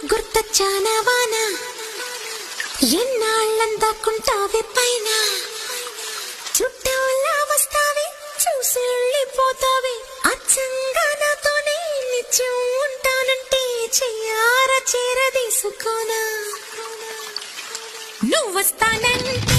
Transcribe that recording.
గుర్తొచ్చానా వాన ఎన్నాళ్ళందాకుంటావే పైన చుట్టంలా వస్తావే చూసి వెళ్ళిపోతావే అచ్చంగా నాతోనే నిత్యం ఉంటానంటే చెయ్యారా చేరదీసుకోనా నువ్వు వస్తానంటే